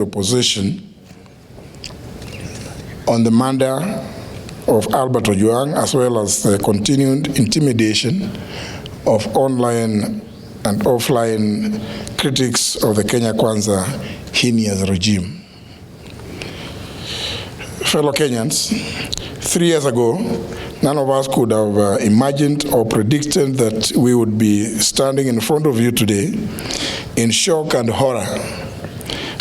opposition on the murder of Albert Ojwang, as well as the continued intimidation of online and offline critics of the Kenya Kwanza heinous regime. Fellow Kenyans, 3 years ago, none of us could have imagined or predicted that we would be standing in front of you today in shock and horror,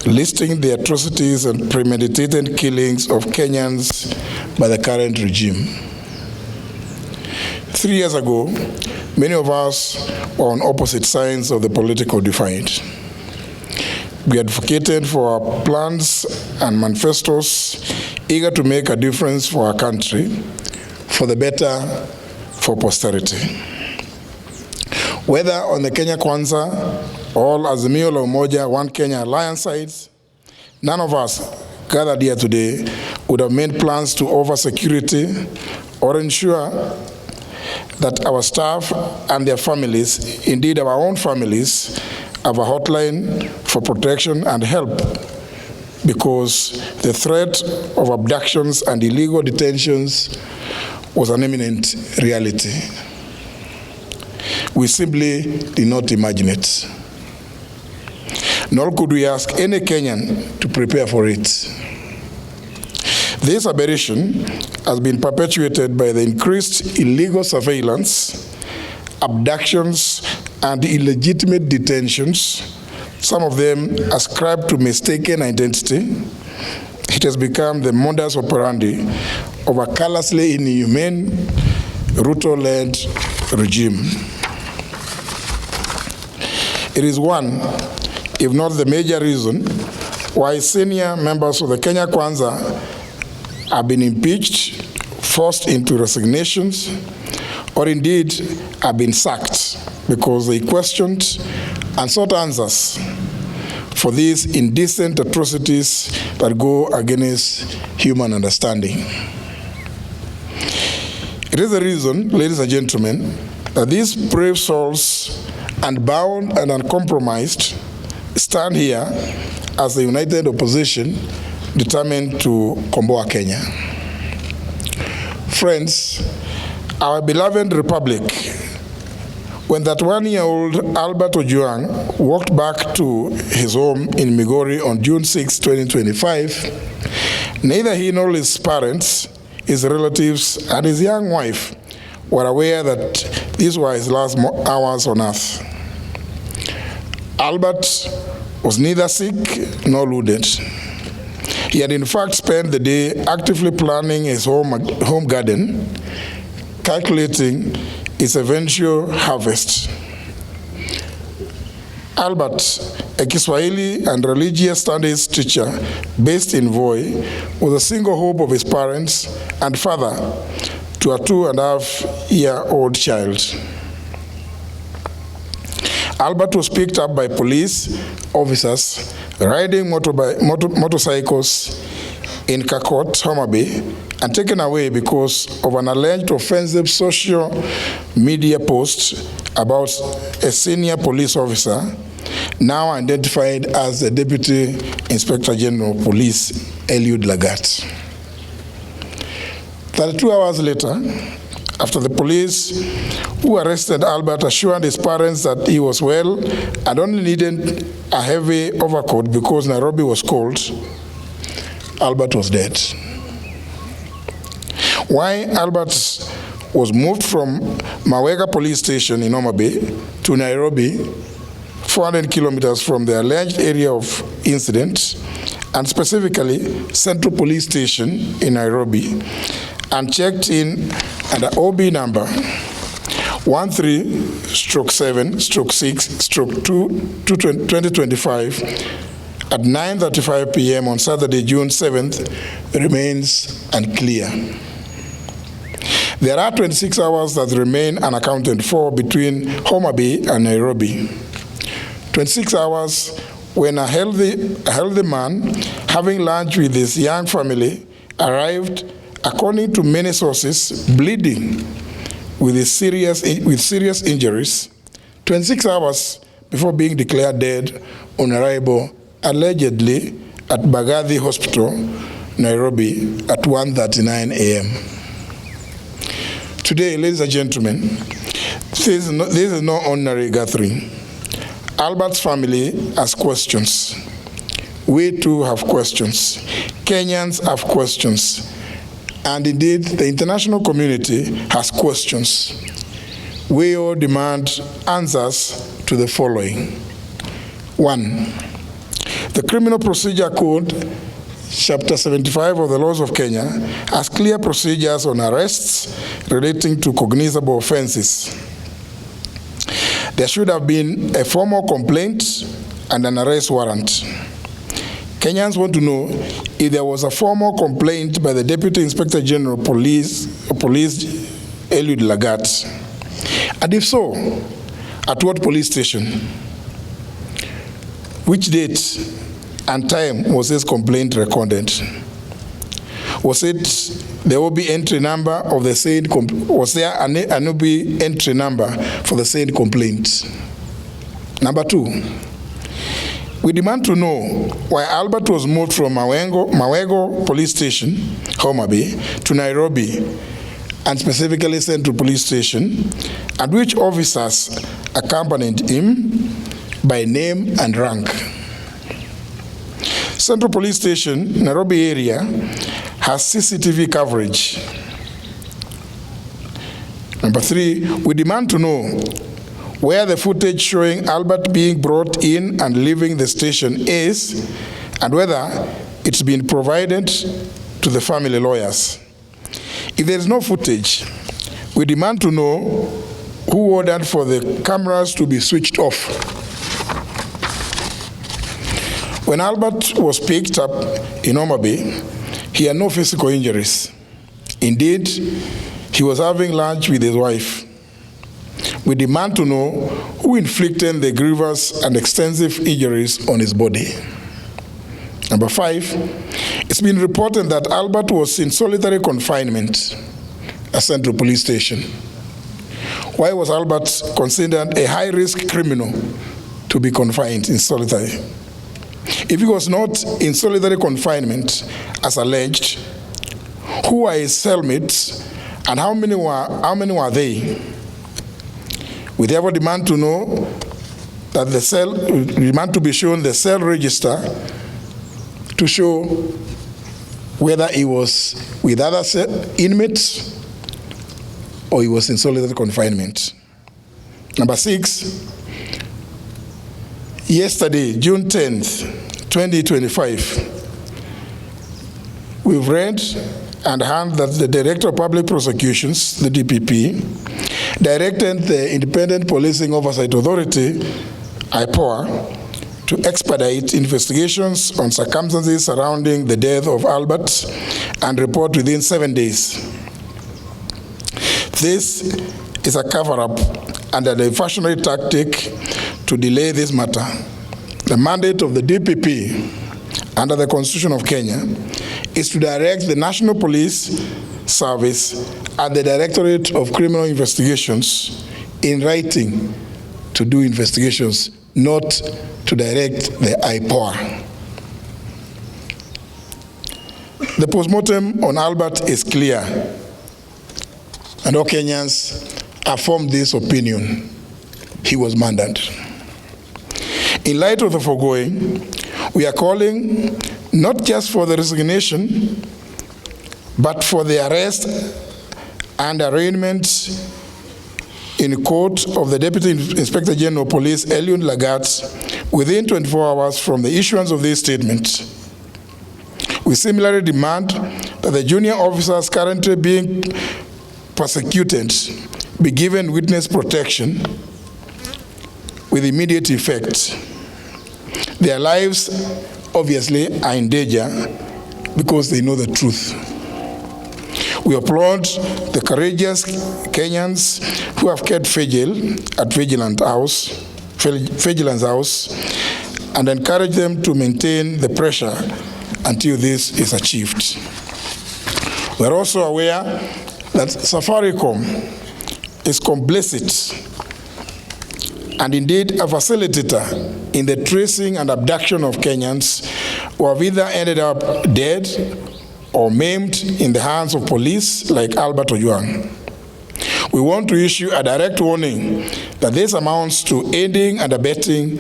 listing the atrocities and premeditated killings of Kenyans by the current regime. 3 years ago, many of us were on opposite sides of the political divide. We advocated for our plans and manifestos, eager to make a difference for our country, for the better, for posterity. Whether on the Kenya Kwanza or Azimio la Umoja, One Kenya Alliance sides, none of us gathered here today would have made plans to offer security or ensure that our staff and their families, indeed our own families, have a hotline for protection and help, because the threat of abductions and illegal detentions was an imminent reality. We simply did not imagine it. Nor could we ask any Kenyan to prepare for it. This aberration has been perpetuated by the increased illegal surveillance, abductions, and illegitimate detentions, some of them ascribed to mistaken identity. It has become the modus operandi of a callously inhumane, Ruto-led regime. It is one, if not the major reason, why senior members of the Kenya Kwanza have been impeached, forced into resignations, or indeed have been sacked because they questioned and sought answers for these indecent atrocities that go against human understanding. It is the reason, ladies and gentlemen, that these brave souls, unbound and uncompromised, stand here as the united opposition determined to komboa Kenya. Friends, our beloved republic, when that 1-year-old Albert Ojwang walked back to his home in Migori on June 6, 2025, neither he nor his parents, his relatives, and his young wife were aware that these were his last hours on earth. Albert was neither sick nor wounded. He had in fact spent the day actively planning his home garden, calculating its eventual harvest. Albert, a Kiswahili and religious studies teacher based in Voi, was a single hope of his parents and father to a 2.5-year-old child. Albert was picked up by police officers riding motorcycles in Kakot, Homa Bay, and taken away because of an alleged offensive social media post about a senior police officer, now identified as the Deputy Inspector General of Police, Eliud Lagat. 32 hours later, after the police who arrested Albert assured his parents that he was well and only needed a heavy overcoat because Nairobi was cold, Albert was dead. Why Albert was moved from Mawego Police Station in Homa Bay to Nairobi, 400 kilometers from the alleged area of incident, and specifically Central Police Station in Nairobi, and checked in under OB number 13/7/6/2025 at 9:35 p.m. on Saturday, June 7th, remains unclear. There are 26 hours that remain unaccounted for between Homa Bay and Nairobi. 26 hours when a healthy man, having lunch with his young family, arrived, according to many sources, bleeding with serious injuries, 26 hours before being declared dead on arrival, allegedly at Rigathi Hospital, Nairobi, at 1:39 a.m. Today, ladies and gentlemen, this is no ordinary gathering. Albert's family has questions. We too have questions. Kenyans have questions. And indeed, the international community has questions. We all demand answers to the following. 1, the Criminal Procedure Code, Chapter 75 of the laws of Kenya, has clear procedures on arrests relating to cognizable offenses. There should have been a formal complaint and an arrest warrant. Kenyans want to know if there was a formal complaint by the Deputy Inspector General Police Eliud Lagat. And if so, at what police station? Which date and time was this complaint recorded? Was it the OB entry number of the said was there an OB entry number for the said complaint? Number 2, we demand to know why Albert was moved from Mawego Police Station, Homa Bay, to Nairobi, and specifically sent to police station, and which officers accompanied him by name and rank. Central Police Station, Nairobi area, has CCTV coverage. Number 3, we demand to know where the footage showing Albert being brought in and leaving the station is, and whether it's been provided to the family lawyers. If there is no footage, we demand to know who ordered for the cameras to be switched off. When Albert was picked up in Homa Bay, he had no physical injuries. Indeed, he was having lunch with his wife. We demand to know who inflicted the grievous and extensive injuries on his body. Number 5, it's been reported that Albert was in solitary confinement at Central Police Station. Why was Albert considered a high-risk criminal to be confined in solitary? If he was not in solitary confinement, as alleged, who are his cellmates and how many were they? We therefore demand to know that demand to be shown the cell register to show whether he was with other inmates or he was in solitary confinement. Number 6, yesterday, June 10th, 2025, we've read and heard that the Director of Public Prosecutions, the DPP, directed the Independent Policing Oversight Authority, IPOA, to expedite investigations on circumstances surrounding the death of Albert and report within 7 days. This is a cover-up and a diversionary tactic to delay this matter. The mandate of the DPP under the Constitution of Kenya is to direct the National Police Service and the Directorate of Criminal Investigations in writing to do investigations, not to direct the IPOA. The postmortem on Albert is clear, and all Kenyans have formed this opinion. He was murdered. In light of the foregoing, we are calling not just for the resignation, but for the arrest and arraignment in court of the Deputy Inspector General of Police, Eliud Lagat, within 24 hours from the issuance of this statement. We similarly demand that the junior officers currently being persecuted be given witness protection with immediate effect. Their lives, obviously, are in danger because they know the truth. We applaud the courageous Kenyans who have kept vigil at Vigilance House and encourage them to maintain the pressure until this is achieved. We are also aware that Safaricom is complicit and indeed a facilitator in the tracing and abduction of Kenyans who have either ended up dead or maimed in the hands of police like Albert Ojwang. We want to issue a direct warning that this amounts to aiding and abetting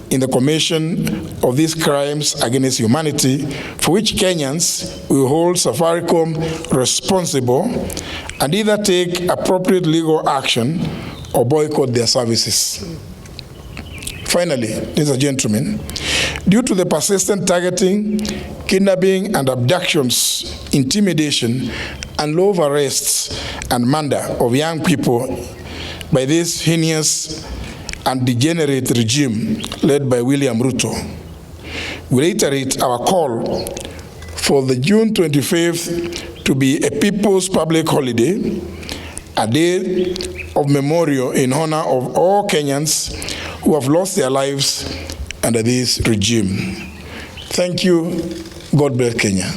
in the commission of these crimes against humanity, for which Kenyans will hold Safaricom responsible and either take appropriate legal action or boycott their services. Finally, ladies and gentlemen, due to the persistent targeting, kidnapping and abductions, intimidation, and lawless arrests and murder of young people by this heinous and degenerate regime led by William Ruto, we reiterate our call for the June 25th to be a people's public holiday, a day of memorial in honor of all Kenyans who have lost their lives under this regime. Thank you. God bless Kenya.